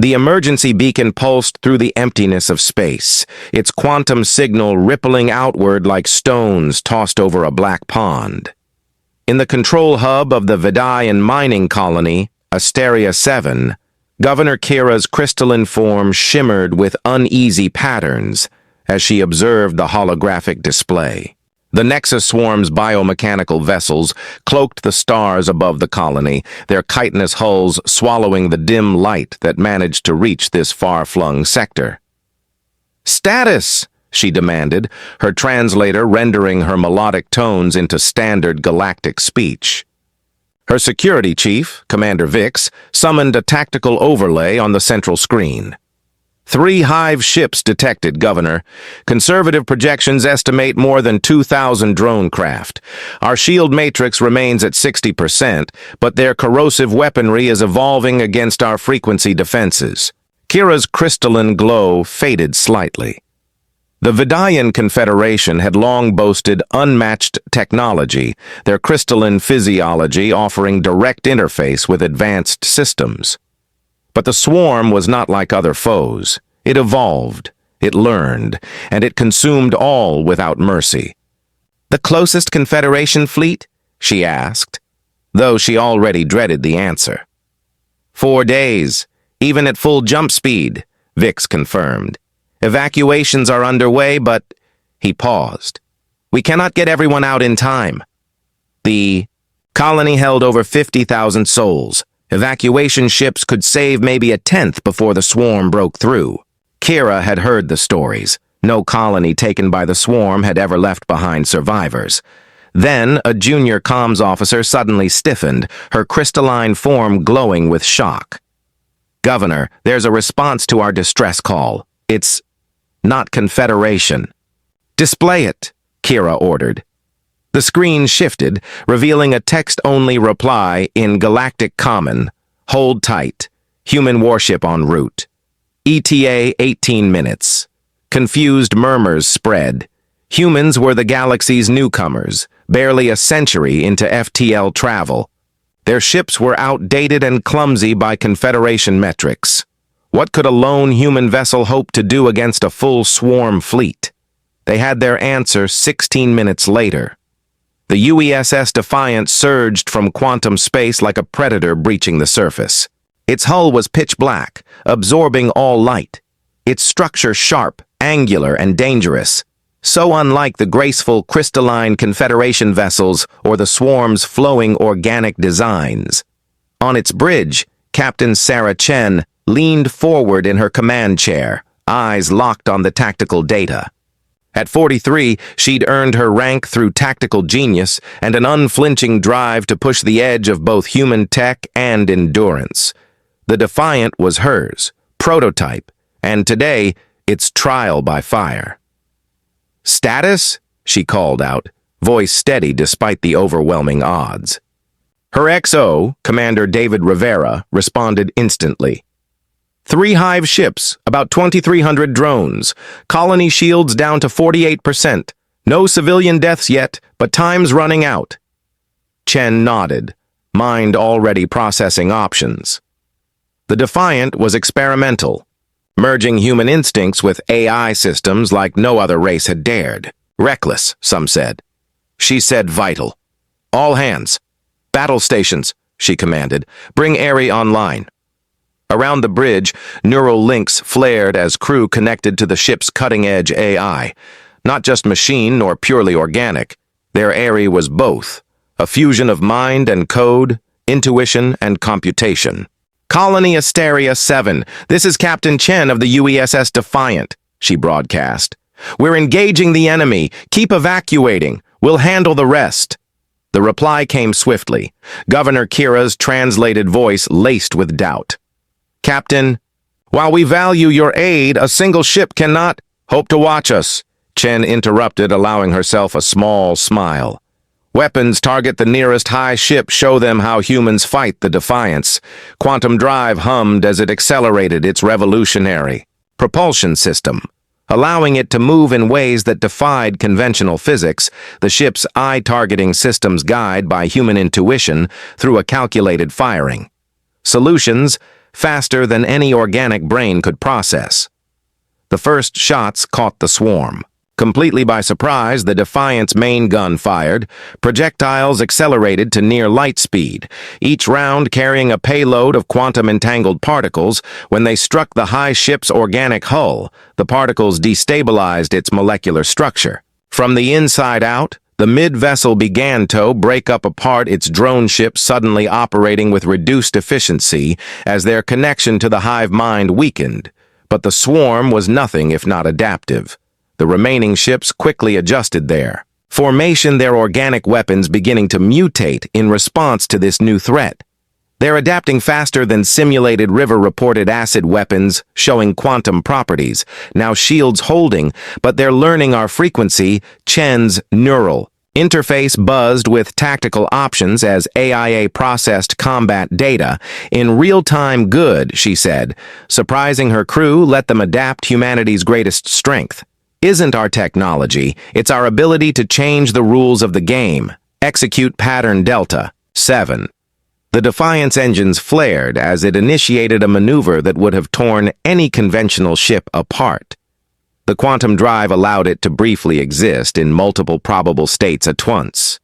The emergency beacon pulsed through the emptiness of space, its quantum signal rippling outward like stones tossed over a black pond. In the control hub of the Vidayan mining colony, Asteria 7, Governor Kira's crystalline form shimmered with uneasy patterns as she observed the holographic display. The Nexus Swarm's biomechanical vessels cloaked the stars above the colony, their chitinous hulls swallowing the dim light that managed to reach this far-flung sector. "Status!" she demanded, her translator rendering her melodic tones into standard galactic speech. Her security chief, Commander Vix, summoned a tactical overlay on the central screen. 3 Hive ships detected, Governor. Conservative projections estimate more than 2,000 drone craft. Our shield matrix remains at 60%, but their corrosive weaponry is evolving against our frequency defenses. Kira's crystalline glow faded slightly. The Vidayan Confederation had long boasted unmatched technology, their crystalline physiology offering direct interface with advanced systems. But the swarm was not like other foes. It evolved, it learned, and it consumed all without mercy. "The closest Confederation fleet?" she asked, though she already dreaded the answer. 4 days, even at full jump speed, Vix confirmed. "Evacuations are underway, but—" He paused. "We cannot get everyone out in time." The colony held over 50,000 souls. Evacuation ships could save maybe a tenth before the swarm broke through. Kira had heard the stories. No colony taken by the swarm had ever left behind survivors. Then, a junior comms officer suddenly stiffened, her crystalline form glowing with shock. "Governor, there's a response to our distress call. It's not Confederation." "Display it," Kira ordered. The screen shifted, revealing a text-only reply in Galactic Common. "Hold tight. Human warship en route. ETA 18 minutes. Confused murmurs spread. Humans were the galaxy's newcomers, barely a century into FTL travel. Their ships were outdated and clumsy by Confederation metrics. What could a lone human vessel hope to do against a full swarm fleet? They had their answer 16 minutes later. The UESS Defiant surged from quantum space like a predator breaching the surface. Its hull was pitch black, absorbing all light. Its structure sharp, angular, and dangerous. So unlike the graceful, crystalline Confederation vessels or the swarm's flowing organic designs. On its bridge, Captain Sarah Chen leaned forward in her command chair, eyes locked on the tactical data. At 43, she'd earned her rank through tactical genius and an unflinching drive to push the edge of both human tech and endurance. The Defiant was hers, prototype, and today, it's trial by fire. "Status?" she called out, voice steady despite the overwhelming odds. Her XO, Commander David Rivera, responded instantly. 3 Hive ships, about 2,300 drones, colony shields down to 48%. No civilian deaths yet, but time's running out. Chen nodded, mind already processing options. The Defiant was experimental, merging human instincts with AI systems like no other race had dared. Reckless, some said. She said vital. "All hands. Battle stations," she commanded. "Bring Airy online." Around the bridge, neural links flared as crew connected to the ship's cutting-edge AI. Not just machine nor purely organic. Their Airy was both. A fusion of mind and code, intuition and computation. "Colony Asteria 7, this is Captain Chen of the UESS Defiant," she broadcast. "We're engaging the enemy. Keep evacuating. We'll handle the rest." The reply came swiftly, Governor Kira's translated voice laced with doubt. "Captain, while we value your aid, a single ship cannot—" "Hope to watch us," Chen interrupted, allowing herself a small smile. "Weapons target the nearest high ship, show them how humans fight the Defiance." Quantum Drive hummed as it accelerated its revolutionary propulsion system, allowing it to move in ways that defied conventional physics, the ship's eye-targeting systems guide by human intuition through a calculated firing. Solutions, faster than any organic brain could process. The first shots caught the swarm. Completely by surprise, the Defiant's main gun fired. Projectiles accelerated to near light speed, each round carrying a payload of quantum-entangled particles. When they struck the high ship's organic hull, the particles destabilized its molecular structure. From the inside out, the mid-vessel began to break up apart, its drone ship suddenly operating with reduced efficiency as their connection to the hive mind weakened. But the swarm was nothing if not adaptive. The remaining ships quickly adjusted their formation, their organic weapons beginning to mutate in response to this new threat. They're adapting faster than simulated River-reported acid weapons, showing quantum properties, now shields holding, but they're learning our frequency. Chen's neural interface buzzed with tactical options as AIA processed combat data. In real-time, good, she said. Surprising her crew, let them adapt humanity's greatest strength. Isn't our technology, it's our ability to change the rules of the game. Execute pattern Delta 7. The Defiant's engines flared as it initiated a maneuver that would have torn any conventional ship apart. The quantum drive allowed it to briefly exist in multiple probable states at once,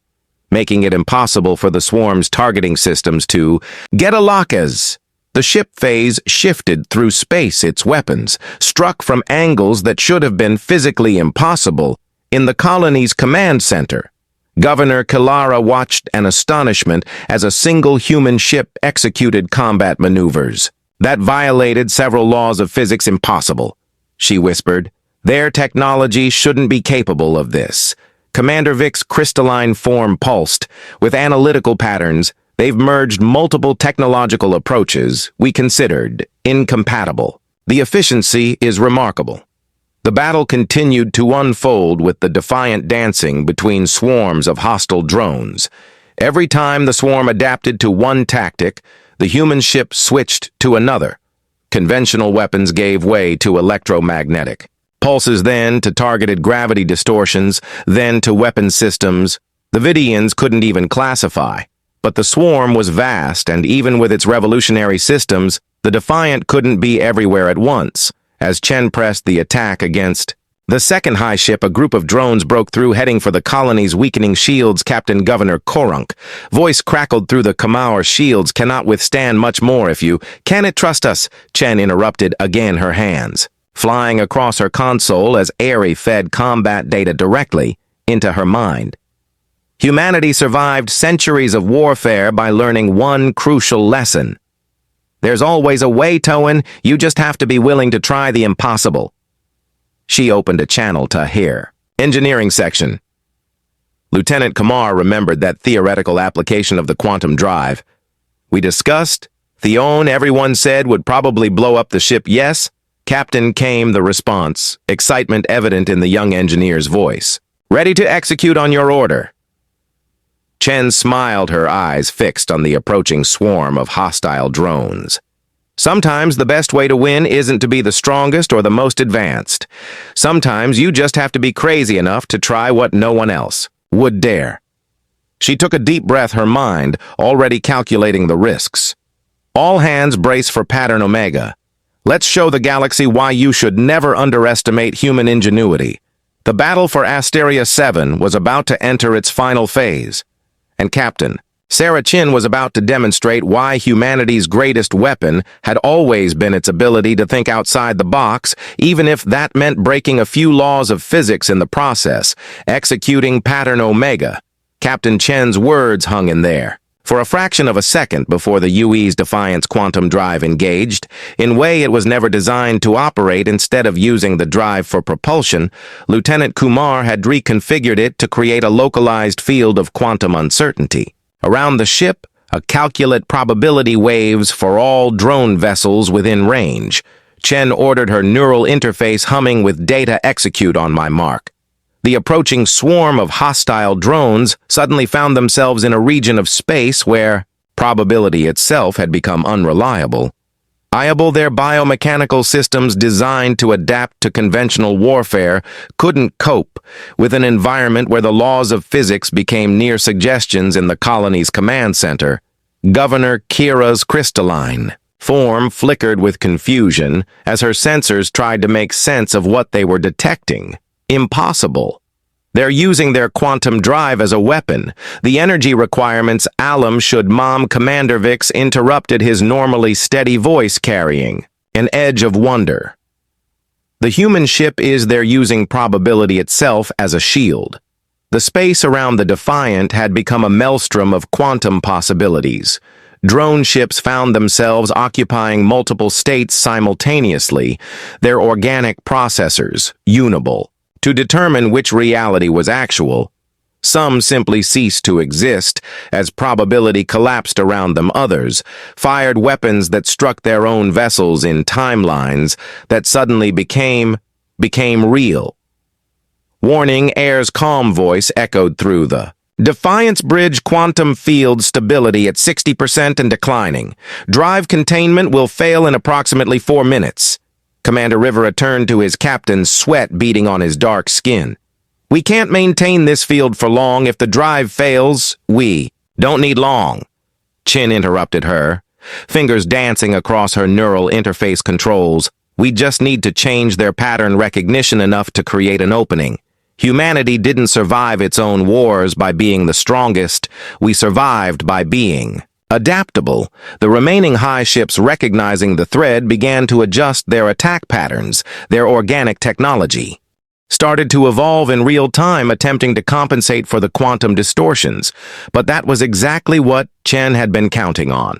making it impossible for the swarm's targeting systems to get a lock-as. The ship phase shifted through space, its weapons struck from angles that should have been physically impossible. In the colony's command center, Governor Kilara watched in astonishment as a single human ship executed combat maneuvers that violated several laws of physics. Impossible, she whispered. Their technology shouldn't be capable of this. Commander Vic's crystalline form pulsed. With analytical patterns, they've merged multiple technological approaches we considered incompatible. The efficiency is remarkable. The battle continued to unfold with the Defiant dancing between swarms of hostile drones. Every time the swarm adapted to one tactic, the human ship switched to another. Conventional weapons gave way to electromagnetic pulses, then to targeted gravity distortions, then to weapon systems the Vidians couldn't even classify. But the swarm was vast, and even with its revolutionary systems, the Defiant couldn't be everywhere at once. As Chen pressed the attack against the second high ship, a group of drones broke through, heading for the colony's weakening shields. Captain Governor Korunk voice crackled through the Kamau. Shields cannot withstand much more if you cannot trust us, Chen interrupted, again her hands flying across her console as Aerie fed combat data directly into her mind. Humanity survived centuries of warfare by learning one crucial lesson. There's always a way, Toan. You just have to be willing to try the impossible. She opened a channel to hear. Engineering section. Lieutenant Kamar remembered that theoretical application of the quantum drive. We discussed. Theon, everyone said, would probably blow up the ship. Yes? Captain, came the response, excitement evident in the young engineer's voice. Ready to execute on your order. Chen smiled, her eyes fixed on the approaching swarm of hostile drones. Sometimes the best way to win isn't to be the strongest or the most advanced. Sometimes you just have to be crazy enough to try what no one else would dare. She took a deep breath, her mind already calculating the risks. All hands brace for Pattern Omega. Let's show the galaxy why you should never underestimate human ingenuity. The battle for Asteria 7 was about to enter its final phase. And Captain Sarah Chin was about to demonstrate why humanity's greatest weapon had always been its ability to think outside the box, even if that meant breaking a few laws of physics in the process. Executing Pattern Omega. Captain Chen's words hung in there. For a fraction of a second before the UE's Defiant's quantum drive engaged, in a way it was never designed to operate. Instead of using the drive for propulsion, Lieutenant Kumar had reconfigured it to create a localized field of quantum uncertainty. Around the ship, a calculate probability waves for all drone vessels within range. Chen ordered her neural interface humming with data. Execute on my mark. The approaching swarm of hostile drones suddenly found themselves in a region of space where probability itself had become unreliable. Their biomechanical systems designed to adapt to conventional warfare couldn't cope with an environment where the laws of physics became mere suggestions in the colony's command center. Governor Kira's crystalline Form flickered with confusion as her sensors tried to make sense of what they were detecting. Impossible. They're using their quantum drive as a weapon. The energy requirements Alum should Mom Commander Vix interrupted his normally steady voice carrying an edge of wonder. The human ship is their using probability itself as a shield. The space around the Defiant had become a maelstrom of quantum possibilities. Drone ships found themselves occupying multiple states simultaneously, their organic processors, unable, to determine which reality was actual. Some simply ceased to exist as probability collapsed around them. Others fired weapons that struck their own vessels in timelines that suddenly became real. Warning, Air's calm voice echoed through the Defiance Bridge quantum field stability at 60% and declining. Drive containment will fail in approximately 4 minutes. Commander Rivera turned to his captain, sweat beading on his dark skin. We can't maintain this field for long. If the drive fails, we don't need long. Chin interrupted her, fingers dancing across her neural interface controls. We just need to change their pattern recognition enough to create an opening. Humanity didn't survive its own wars by being the strongest. We survived by being adaptable. The remaining high ships, recognizing the threat, began to adjust their attack patterns. Their organic technology started to evolve in real time, attempting to compensate for the quantum distortions. But that was exactly what Chen had been counting on.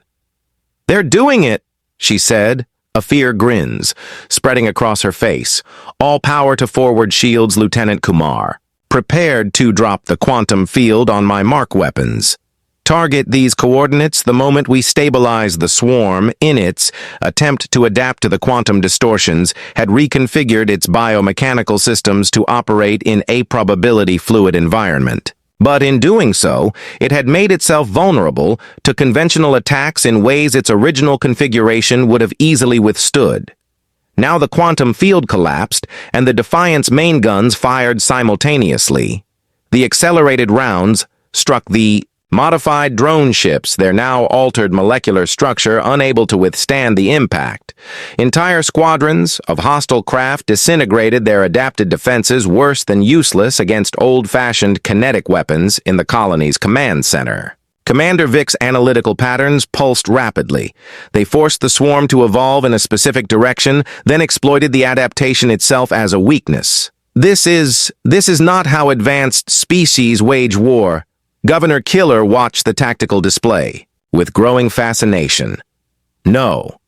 They're doing it, she said. A fear grins spreading across her face. All power to forward shields, Lieutenant Kumar. Prepared to drop the quantum field on my mark weapons. Target these coordinates the moment we stabilize the swarm. In its attempt to adapt to the quantum distortions, had reconfigured its biomechanical systems to operate in a probability fluid environment. But in doing so, it had made itself vulnerable to conventional attacks in ways its original configuration would have easily withstood. Now the quantum field collapsed, and the Defiant's main guns fired simultaneously. The accelerated rounds struck the modified drone ships, their now altered molecular structure unable to withstand the impact. Entire squadrons of hostile craft disintegrated, their adapted defenses worse than useless against old-fashioned kinetic weapons in the colony's command center. Commander Vic's analytical patterns pulsed rapidly. They forced the swarm to evolve in a specific direction, then exploited the adaptation itself as a weakness. This is not how advanced species wage war. Governor Killer watched the tactical display with growing fascination. No,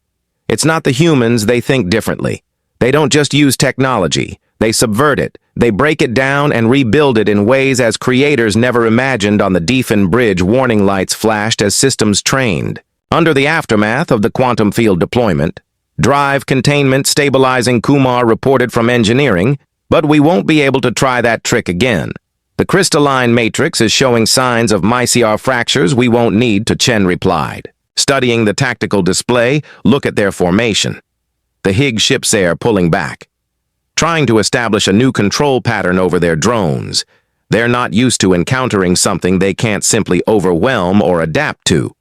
it's not the humans. They think differently. They don't just use technology. They subvert it. They break it down and rebuild it in ways as creators never imagined. On the Defen Bridge, warning lights flashed as systems trained. Under the aftermath of the quantum field deployment, drive containment stabilizing, Kumar reported from engineering, but we won't be able to try that trick again. The crystalline matrix is showing signs of mycelial fractures we won't need to, Chen replied. Studying the tactical display, look at their formation. The Higgs ships are pulling back, trying to establish a new control pattern over their drones. They're not used to encountering something they can't simply overwhelm or adapt to.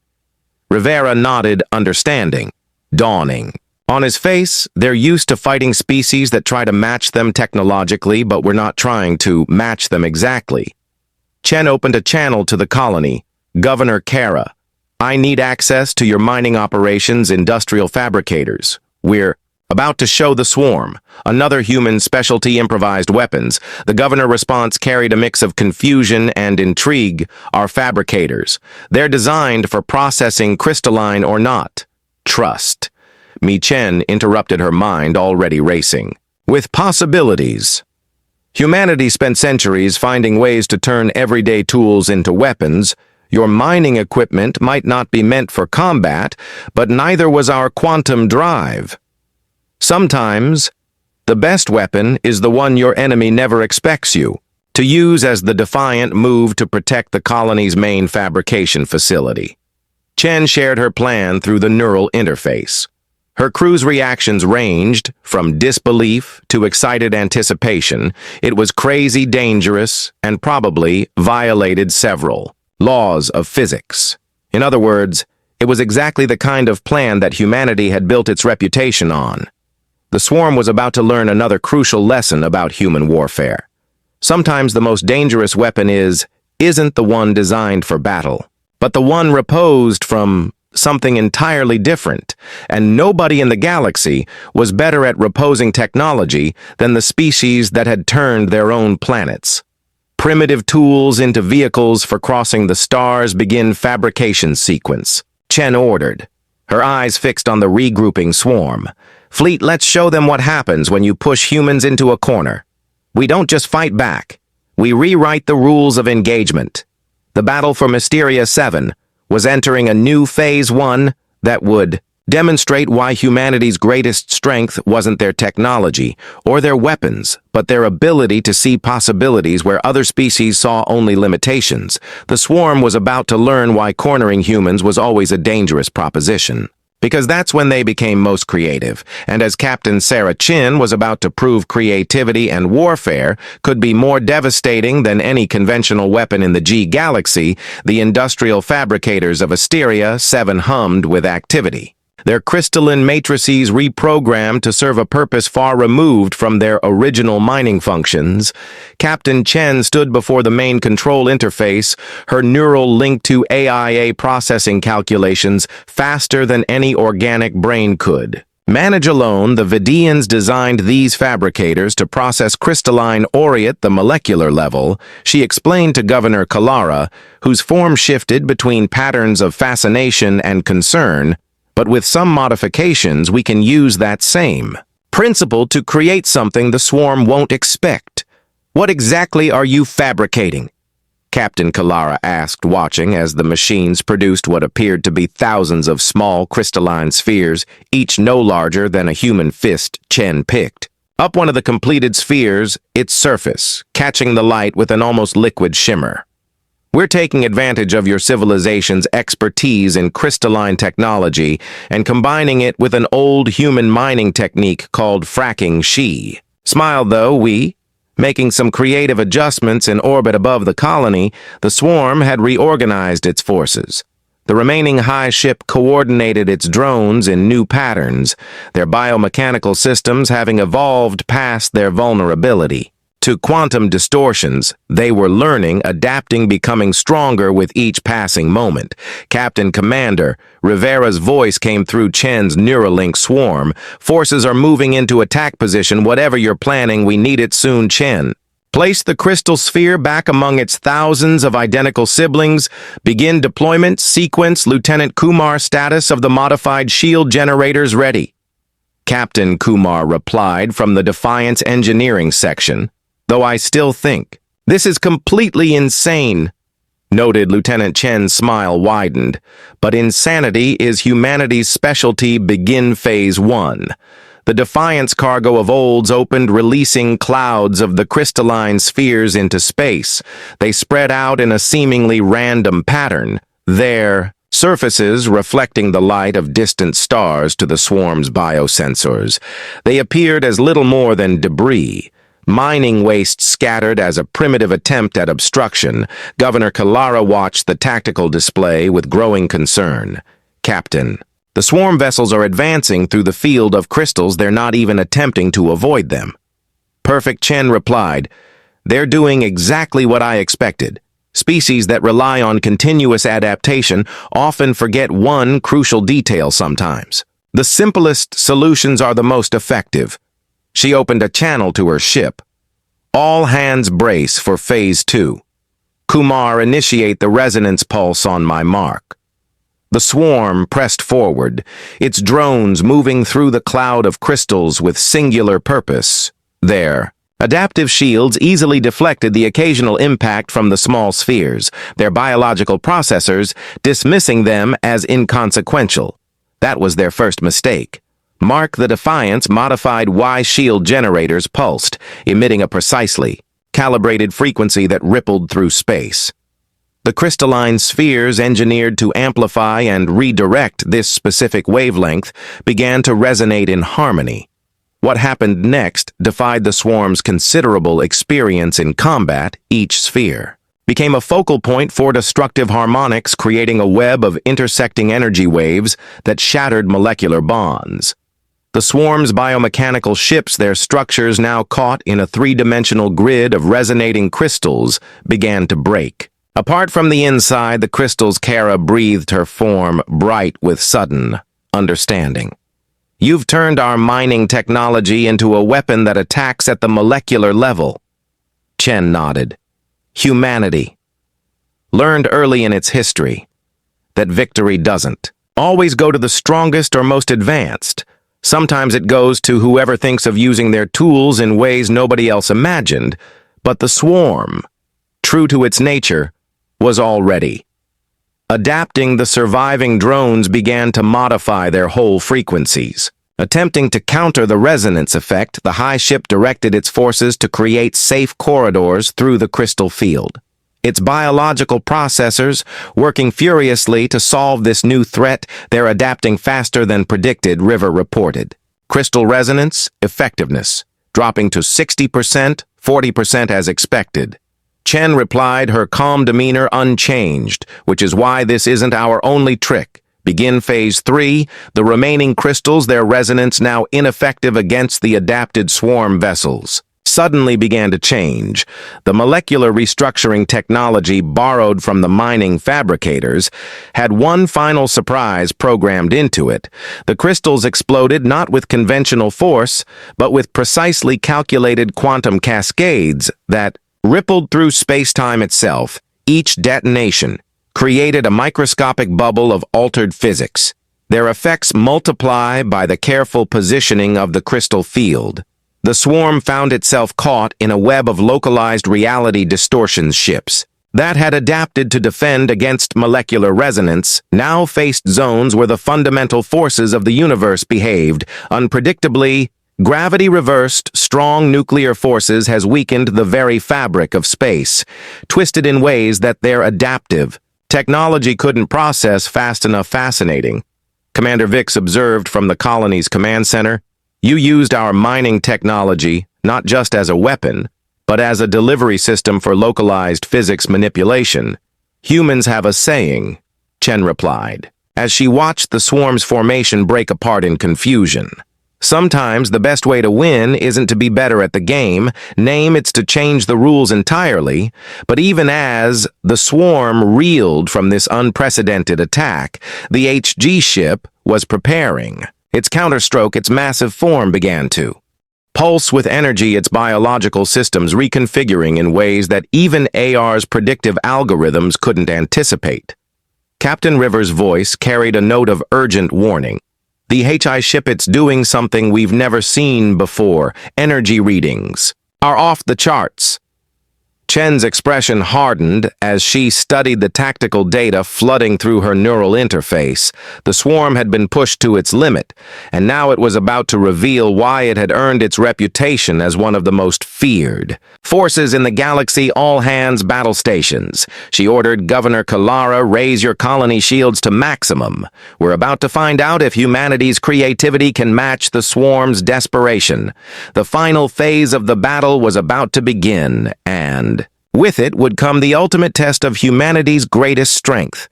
Rivera nodded, understanding. Dawning. On his face, they're used to fighting species that try to match them technologically, but we're not trying to match them exactly. Chen opened a channel to the colony. Governor Kara, I need access to your mining operations, industrial fabricators. We're about to show the swarm, another human specialty improvised weapons. The governor response carried a mix of confusion and intrigue. Our fabricators. They're designed for processing crystalline or not. Trust. Mi Chen interrupted, her mind already racing. With possibilities. Humanity spent centuries finding ways to turn everyday tools into weapons. Your mining equipment might not be meant for combat, but neither was our quantum drive. Sometimes, the best weapon is the one your enemy never expects you to use, as the Defiant moved to protect the colony's main fabrication facility. Chen shared her plan through the neural interface. Her crew's reactions ranged from disbelief to excited anticipation. It was crazy, dangerous, and probably violated several laws of physics. In other words, It was exactly the kind of plan that humanity had built its reputation on. The swarm was about to learn another crucial lesson about human warfare. Sometimes the most dangerous weapon isn't the one designed for battle, but the one reposed from something entirely different, and nobody in the galaxy was better at reposing technology than the species that had turned their own planets. Primitive tools into vehicles for crossing the stars begin fabrication sequence. Chen ordered, her eyes fixed on the regrouping swarm. Fleet, let's show them what happens when you push humans into a corner. We don't just fight back. We rewrite the rules of engagement. The battle for Mysteria 7 was entering a new Phase 1 that would demonstrate why humanity's greatest strength wasn't their technology or their weapons, but their ability to see possibilities where other species saw only limitations. The swarm was about to learn why cornering humans was always a dangerous proposition. Because that's when they became most creative, and as Captain Sarah Chin was about to prove creativity and warfare could be more devastating than any conventional weapon in the G Galaxy, the industrial fabricators of Asteria 7 hummed with activity. Their crystalline matrices reprogrammed to serve a purpose far removed from their original mining functions. Captain Chen stood before the main control interface, her neural link to AIA processing calculations faster than any organic brain could. Manage alone, the Vidians designed these fabricators to process crystalline ore at the molecular level, she explained to Governor Kalara, whose form shifted between patterns of fascination and concern. But with some modifications, we can use that same principle to create something the swarm won't expect. What exactly are you fabricating? Captain Kalara asked, watching as the machines produced what appeared to be thousands of small crystalline spheres, each no larger than a human fist. Chen picked up one of the completed spheres, its surface, catching the light with an almost liquid shimmer. We're taking advantage of your civilization's expertise in crystalline technology and combining it with an old human mining technique called fracking she. Smiled though, making some creative adjustments in orbit above the colony, the swarm had reorganized its forces. The remaining high ship coordinated its drones in new patterns, their biomechanical systems having evolved past their vulnerability to quantum distortions. They were learning, adapting, becoming stronger with each passing moment. Captain Commander, Rivera's voice came through Chen's Neuralink swarm. Forces are moving into attack position. Whatever you're planning, we need it soon, Chen. Place the crystal sphere back among its thousands of identical siblings. Begin deployment. Sequence Lieutenant Kumar status of the modified shield generators ready. Captain Kumar replied from the Defiance engineering section. Though I still think, this is completely insane, noted. Lieutenant Chen's smile widened. But insanity is humanity's specialty. Begin Phase 1. The Defiance cargo of Olds opened, releasing clouds of the crystalline spheres into space. They spread out in a seemingly random pattern, their surfaces reflecting the light of distant stars to the swarm's biosensors. They appeared as little more than debris. Mining waste scattered as a primitive attempt at obstruction. Governor Kalara watched the tactical display with growing concern. Captain, the swarm vessels are advancing through the field of crystals. They're not even attempting to avoid them. Perfect, Chen replied. They're doing exactly what I expected. Species that rely on continuous adaptation often forget one crucial detail sometimes. The simplest solutions are the most effective. She opened a channel to her ship. All hands brace for Phase 2. Kumar, initiate the resonance pulse on my mark. The swarm pressed forward, its drones moving through the cloud of crystals with singular purpose. Their adaptive shields easily deflected the occasional impact from the small spheres, their biological processors dismissing them as inconsequential. That was their first mistake. Mark the Defiance modified Y shield generators pulsed, emitting a precisely calibrated frequency that rippled through space. The crystalline spheres engineered to amplify and redirect this specific wavelength began to resonate in harmony. What happened next defied the swarm's considerable experience in combat. Each sphere became a focal point for destructive harmonics, creating a web of intersecting energy waves that shattered molecular bonds. The swarm's biomechanical ships, their structures now caught in a three-dimensional grid of resonating crystals, began to break. Apart from the inside, the crystals, Kara breathed her form, bright with sudden understanding. You've turned our mining technology into a weapon that attacks at the molecular level. Chen nodded. Humanity learned early in its history that victory doesn't always go to the strongest or most advanced. Sometimes it goes to whoever thinks of using their tools in ways nobody else imagined. But the swarm, true to its nature, was already adapting. The surviving drones began to modify their whole frequencies. Attempting to counter the resonance effect, the high ship directed its forces to create safe corridors through the crystal field. Its biological processors, working furiously to solve this new threat, they're adapting faster than predicted, River reported. Crystal resonance, effectiveness, dropping to 60%, 40% as expected. Chen replied, her calm demeanor unchanged, which is why this isn't our only trick. Begin Phase 3, the remaining crystals, their resonance now ineffective against the adapted swarm vessels, suddenly began to change. The molecular restructuring technology borrowed from the mining fabricators had one final surprise programmed into it. The crystals exploded not with conventional force, but with precisely calculated quantum cascades that rippled through space-time itself. Each detonation created a microscopic bubble of altered physics. Their effects multiply by the careful positioning of the crystal field. The swarm found itself caught in a web of localized reality distortion ships that had adapted to defend against molecular resonance, now faced zones where the fundamental forces of the universe behaved unpredictably. Gravity reversed, strong nuclear forces has weakened the very fabric of space, twisted in ways that their adaptive technology couldn't process fast enough. Fascinating, Commander Vix observed from the colony's command center. You used our mining technology not just as a weapon, but as a delivery system for localized physics manipulation. Humans have a saying, Chen replied, as she watched the swarm's formation break apart in confusion. Sometimes the best way to win isn't to be better at the game, it's to change the rules entirely. But even as the swarm reeled from this unprecedented attack, the HG ship was preparing. Its counterstroke, its massive form began to pulse with energy, its biological systems reconfiguring in ways that even AR's predictive algorithms couldn't anticipate. Captain River's voice carried a note of urgent warning. The HI ship, it's doing something we've never seen before. Energy readings are off the charts. Chen's expression hardened as she studied the tactical data flooding through her neural interface. The swarm had been pushed to its limit, and now it was about to reveal why it had earned its reputation as one of the most feared forces in the galaxy. All hands battle stations. She ordered Governor Kalara, raise your colony shields to maximum. We're about to find out if humanity's creativity can match the swarm's desperation. The final phase of the battle was about to begin, and with it would come the ultimate test of humanity's greatest strength,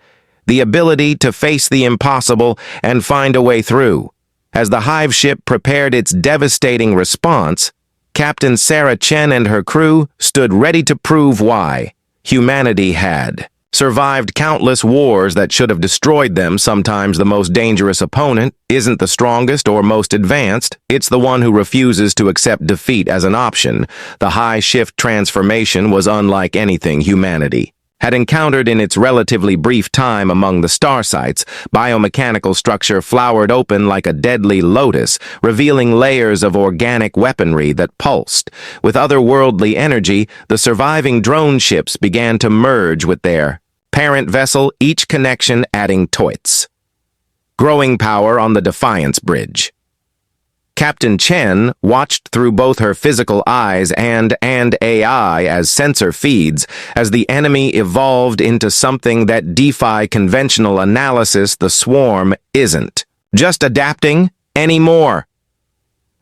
the ability to face the impossible and find a way through. As the hive ship prepared its devastating response, Captain Sarah Chen and her crew stood ready to prove why humanity had survived countless wars that should have destroyed them. Sometimes the most dangerous opponent isn't the strongest or most advanced, it's the one who refuses to accept defeat as an option. The high shift transformation was unlike anything humanity had encountered in its relatively brief time among the star sites. Biomechanical structure flowered open like a deadly lotus, revealing layers of organic weaponry that pulsed. With otherworldly energy, the surviving drone ships began to merge with their parent vessel, each connection adding toits. Growing power on the Defiance Bridge. Captain Chen watched through both her physical eyes and AI as sensor feeds as the enemy evolved into something that defied conventional analysis. The swarm isn't just adapting anymore,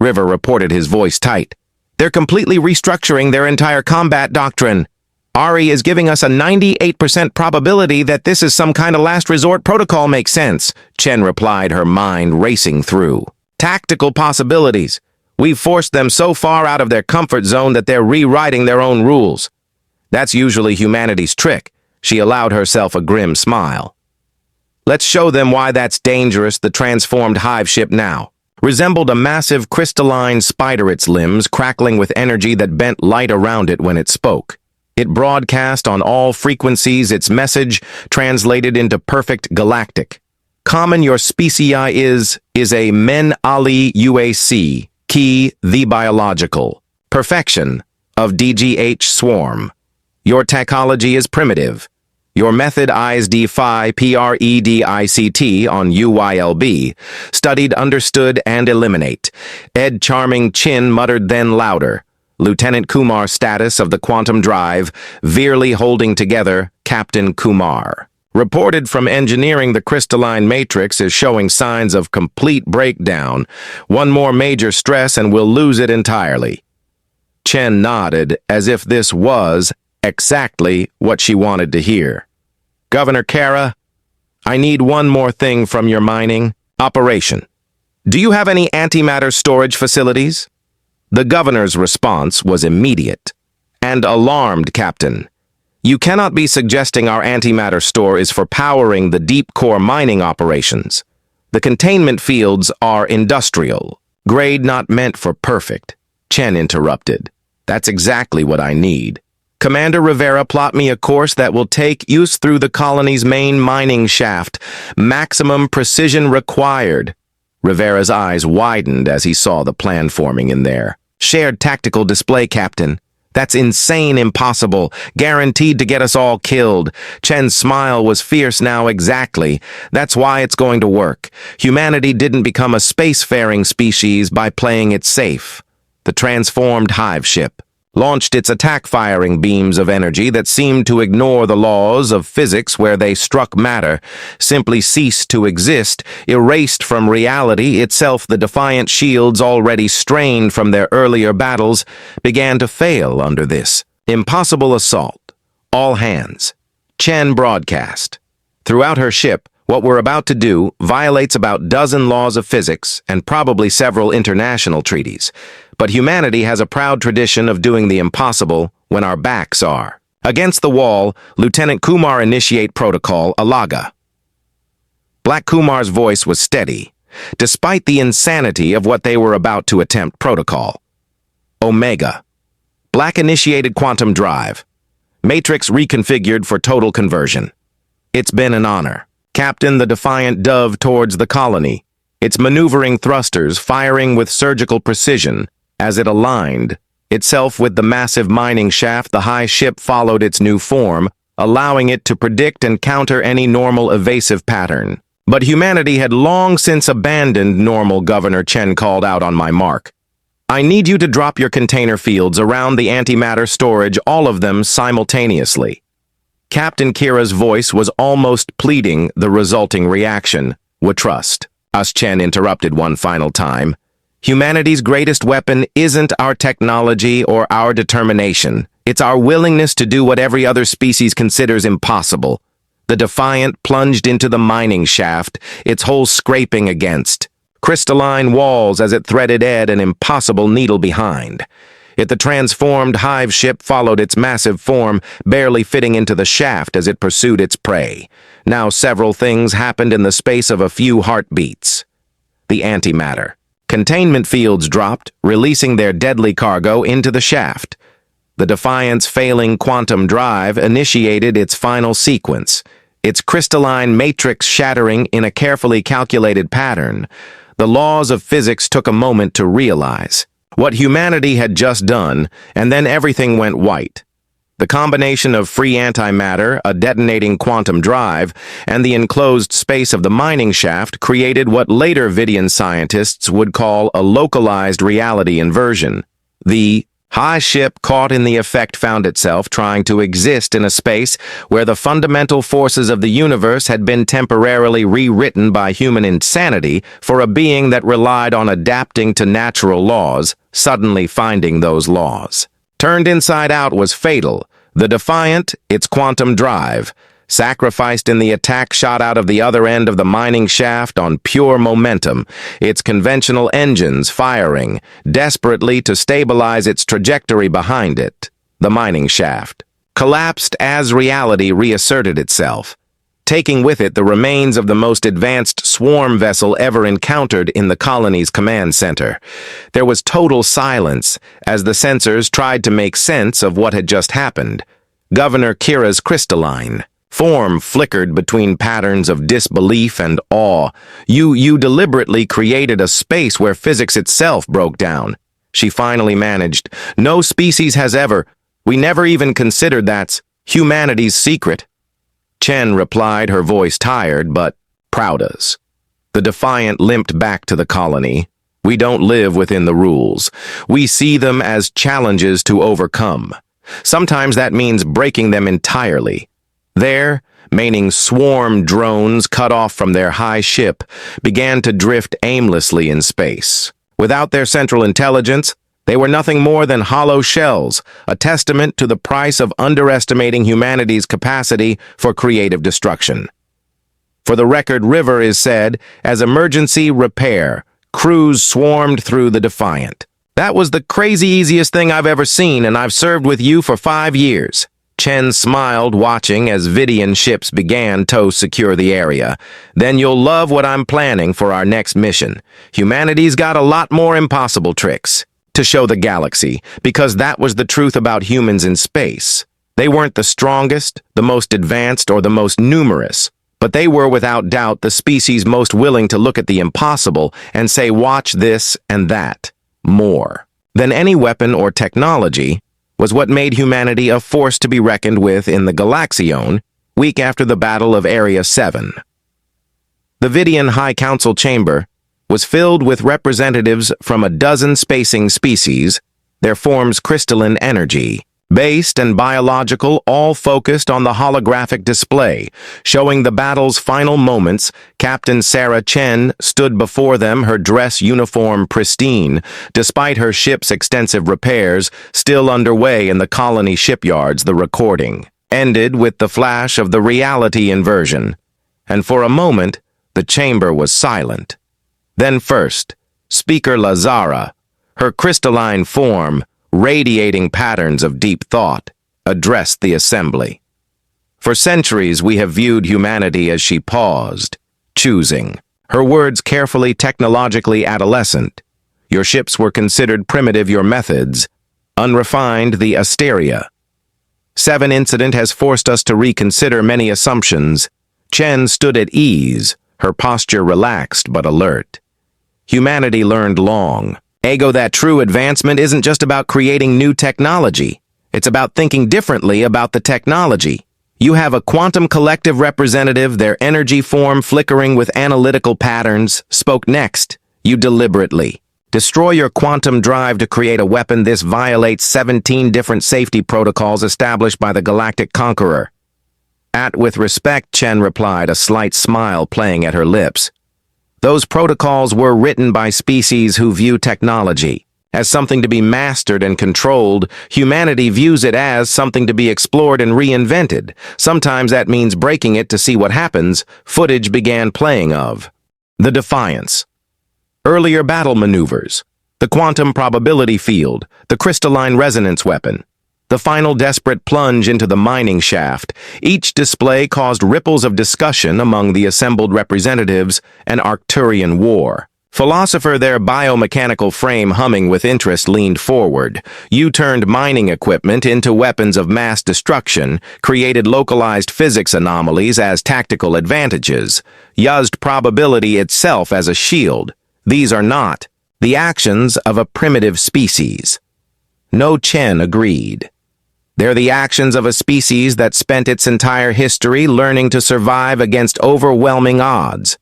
River reported, his voice tight. They're completely restructuring their entire combat doctrine. Ari is giving us a 98% probability that this is some kind of last resort protocol makes sense, Chen replied, her mind racing through. Tactical possibilities. We've forced them so far out of their comfort zone that they're rewriting their own rules. That's usually humanity's trick. She allowed herself a grim smile. Let's show them why that's dangerous. The transformed hive ship now resembled a massive crystalline spider, its limbs crackling with energy that bent light around it when it spoke. It broadcast on all frequencies, its message translated into perfect galactic. Common your species is a men ali UAC, key the biological. Perfection of DGH swarm. Your technology is primitive. Your method ISD-PHI PREDICT on UYLB. Studied, understood, and eliminate. Ed Charming Chin muttered then louder. Lieutenant Kumar status of the quantum drive, veerly holding together, Captain Kumar. Reported from engineering, the crystalline matrix is showing signs of complete breakdown. One more major stress and we'll lose it entirely. Chen nodded as if this was exactly what she wanted to hear. Governor Kara, I need one more thing from your mining operation. Do you have any antimatter storage facilities? The governor's response was immediate and alarmed, Captain. You cannot be suggesting our antimatter store is for powering the deep core mining operations. The containment fields are industrial, grade not meant for perfect. Chen interrupted. That's exactly what I need. Commander Rivera, plot me a course that will take use through the colony's main mining shaft. Maximum precision required. Rivera's eyes widened as he saw the plan forming in there. Shared tactical display, Captain. That's insane impossible, guaranteed to get us all killed. Chen's smile was fierce now. Exactly. That's why it's going to work. Humanity didn't become a spacefaring species by playing it safe. The transformed hive ship launched its attack-firing beams of energy that seemed to ignore the laws of physics where they struck matter, simply ceased to exist, erased from reality itself. The defiant shields, already strained from their earlier battles, began to fail under this impossible assault. All hands. Chen broadcast. Throughout her ship, what we're about to do violates about a dozen laws of physics and probably several international treaties. But humanity has a proud tradition of doing the impossible when our backs are against the wall. Lieutenant Kumar, initiate protocol, Alaga. Black Kumar's voice was steady, despite the insanity of what they were about to attempt. Protocol. Omega. Black initiated quantum drive. Matrix reconfigured for total conversion. It's been an honor. Captain, the defiant dove towards the colony, its maneuvering thrusters firing with surgical precision as it aligned itself with the massive mining shaft. The high ship followed its new form, allowing it to predict and counter any normal evasive pattern. But humanity had long since abandoned normal. Governor Chen called out, on my mark. I need you to drop your container fields around the antimatter storage, all of them simultaneously. Captain Kira's voice was almost pleading. The resulting reaction would trust us. Chen interrupted one final time. Humanity's greatest weapon isn't our technology or our determination. It's our willingness to do what every other species considers impossible. The Defiant plunged into the mining shaft, its hull scraping against crystalline walls as it threaded Ed, an impossible needle behind. Yet the transformed hive ship followed its massive form, barely fitting into the shaft as it pursued its prey. Now several things happened in the space of a few heartbeats. The antimatter containment fields dropped, releasing their deadly cargo into the shaft. The Defiant's failing quantum drive initiated its final sequence, its crystalline matrix shattering in a carefully calculated pattern. The laws of physics took a moment to realize what humanity had just done, and then everything went white. The combination of free antimatter, a detonating quantum drive, and the enclosed space of the mining shaft created what later Vidian scientists would call a localized reality inversion. The high ship, caught in the effect, found itself trying to exist in a space where the fundamental forces of the universe had been temporarily rewritten by human insanity for a being that relied on adapting to natural laws. Suddenly finding those laws turned inside out was fatal. The Defiant, its quantum drive, sacrificed in the attack shot out of the other end of the mining shaft on pure momentum, its conventional engines firing desperately to stabilize its trajectory behind it. The mining shaft collapsed as reality reasserted itself, taking with it the remains of the most advanced swarm vessel ever encountered in the colony's command center. There was total silence as the sensors tried to make sense of what had just happened. Governor Kira's crystalline form flickered between patterns of disbelief and awe. You deliberately created a space where physics itself broke down. She finally managed. No species has ever. We never even considered that's humanity's secret. Chen replied, her voice tired but proud as. The Defiant limped back to the colony. We don't live within the rules. We see them as challenges to overcome. Sometimes that means breaking them entirely. Their remaining swarm drones cut off from their high ship began to drift aimlessly in space. Without their central intelligence, they were nothing more than hollow shells, a testament to the price of underestimating humanity's capacity for creative destruction. For the record, River is said, as emergency repair, crews swarmed through the Defiant. That was the crazy easiest thing I've ever seen, and I've served with you for 5 years. Chen smiled, watching as Vidian ships began to secure the area. Then you'll love what I'm planning for our next mission. Humanity's got a lot more impossible tricks to show the galaxy, because that was the truth about humans in space. They weren't the strongest, the most advanced, or the most numerous, but they were without doubt the species most willing to look at the impossible and say, watch this and that. More than any weapon or technology was what made humanity a force to be reckoned with in the Galaxione, week after the Battle of Area 7. The Vidian High Council chamber was filled with representatives from a dozen spacing species, their forms crystalline energy, based and biological, all focused on the holographic display. Showing the battle's final moments, Captain Sarah Chen stood before them, her dress uniform pristine, despite her ship's extensive repairs still underway in the colony shipyards. The recording ended with the flash of the reality inversion, and for a moment, the chamber was silent. Then first, Speaker Lazara, her crystalline form radiating patterns of deep thought, addressed the assembly. For centuries we have viewed humanity as she paused, choosing, her words carefully technologically adolescent. Your ships were considered primitive, your methods unrefined, the Asteria. 7 incident has forced us to reconsider many assumptions. Chen stood at ease, her posture relaxed but alert. Humanity learned long ago that true advancement isn't just about creating new technology. It's about thinking differently about the technology. You have a quantum collective representative, their energy form flickering with analytical patterns, spoke next. You deliberately destroy your quantum drive to create a weapon. This violates 17 different safety protocols established by the Galactic Conqueror. With respect, Chen replied, a slight smile playing at her lips. Those protocols were written by species who view technology as something to be mastered and controlled. Humanity views it as something to be explored and reinvented. Sometimes that means breaking it to see what happens. Footage began playing of the Defiance, earlier battle maneuvers, the quantum probability field, the crystalline resonance weapon, the final desperate plunge into the mining shaft. Each display caused ripples of discussion among the assembled representatives. An Arcturian war. Philosopher, their biomechanical frame humming with interest, leaned forward. You turned mining equipment into weapons of mass destruction, created localized physics anomalies as tactical advantages, used probability itself as a shield. These are not the actions of a primitive species. No, Chen agreed. They're the actions of a species that spent its entire history learning to survive against overwhelming odds.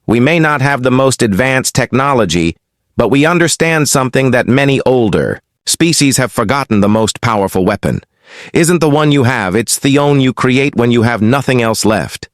We may not have the most advanced technology, but we understand something that many older species have forgotten. The most powerful weapon isn't the one you have, it's the own you create when you have nothing else left.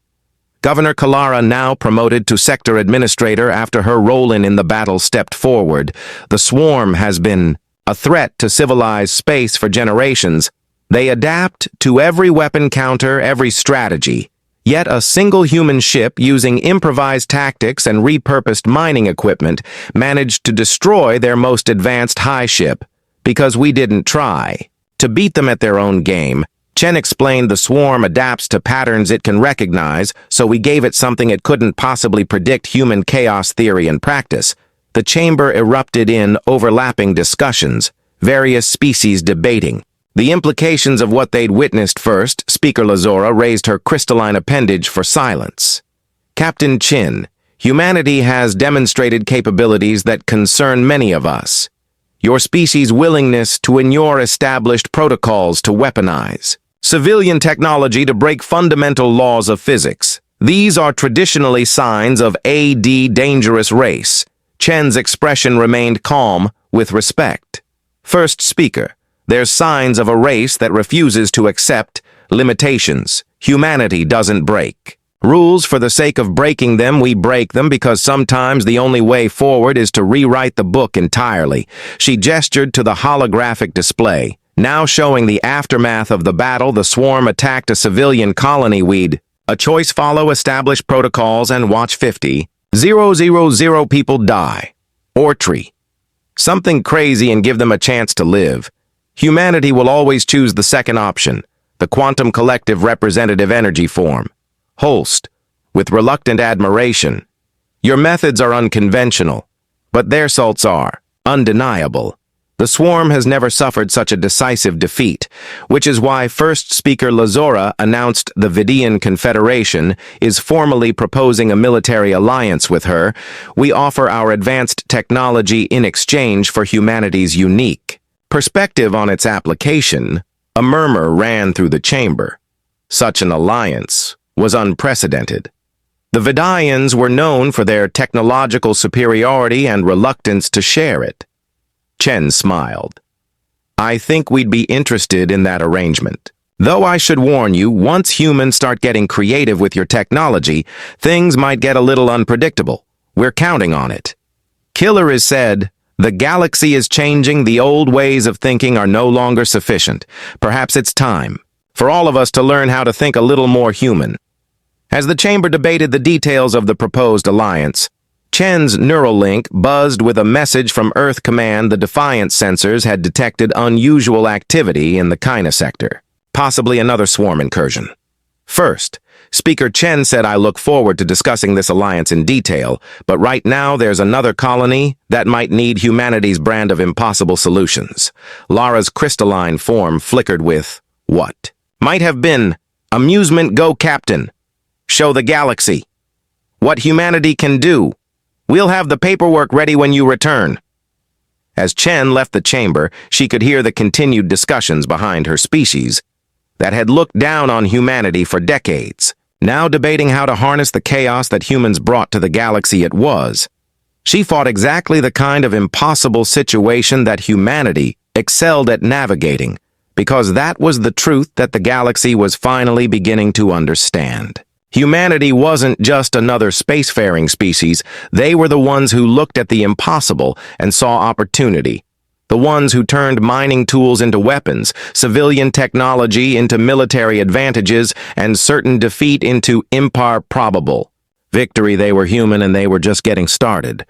Governor Kalara, now promoted to sector administrator after her role in the battle, stepped forward. The swarm has been a threat to civilized space for generations. They adapt to every weapon counter, every strategy. Yet a single human ship using improvised tactics and repurposed mining equipment managed to destroy their most advanced high ship, because we didn't try. To beat them at their own game, Chen explained the swarm adapts to patterns it can recognize, so we gave it something it couldn't possibly predict: human chaos theory and practice. The chamber erupted in overlapping discussions, various species debating. The implications of what they'd witnessed first, Speaker Lazora raised her crystalline appendage for silence. Captain Chin, humanity has demonstrated capabilities that concern many of us. Your species' willingness to ignore established protocols to weaponize civilian technology to break fundamental laws of physics. These are traditionally signs of a dangerous race. Chen's expression remained calm, with respect. First Speaker, there's signs of a race that refuses to accept limitations. Humanity doesn't break rules for the sake of breaking them. We break them because sometimes the only way forward is to rewrite the book entirely. She gestured to the holographic display, now showing the aftermath of the battle. The swarm attacked a civilian colony. We'd a choice: follow established protocols and watch 50,000 people die, or tree something crazy and give them a chance to live. Humanity will always choose the second option, the quantum collective representative energy form. Holst, with reluctant admiration. Your methods are unconventional, but their salts are undeniable. The swarm has never suffered such a decisive defeat, which is why First Speaker Lazora announced the Vidian Confederation is formally proposing a military alliance with her. We offer our advanced technology in exchange for humanity's unique perspective on its application. A murmur ran through the chamber. Such an alliance was unprecedented. The Vidians were known for their technological superiority and reluctance to share it. Chen smiled. I think we'd be interested in that arrangement. Though I should warn you, once humans start getting creative with your technology, things might get a little unpredictable. We're counting on it. Killer has said, the galaxy is changing. The old ways of thinking are no longer sufficient. Perhaps it's time for all of us to learn how to think a little more human. As the chamber debated the details of the proposed alliance, Chen's neural link buzzed with a message from Earth Command. The Defiance sensors had detected unusual activity in the China sector, possibly another swarm incursion. First, Speaker Chen said, I look forward to discussing this alliance in detail, but right now there's another colony that might need humanity's brand of impossible solutions. Lara's crystalline form flickered with, what? Might have been, amusement. Go, Captain. Show the galaxy what humanity can do. We'll have the paperwork ready when you return. As Chen left the chamber, she could hear the continued discussions behind her species that had looked down on humanity for decades, now debating how to harness the chaos that humans brought to the galaxy. It was. She fought exactly the kind of impossible situation that humanity excelled at navigating, because that was the truth that the galaxy was finally beginning to understand. Humanity wasn't just another spacefaring species. They were the ones who looked at the impossible and saw opportunity. The ones who turned mining tools into weapons, civilian technology into military advantages, and certain defeat into improbable victory. They were human and they were just getting started.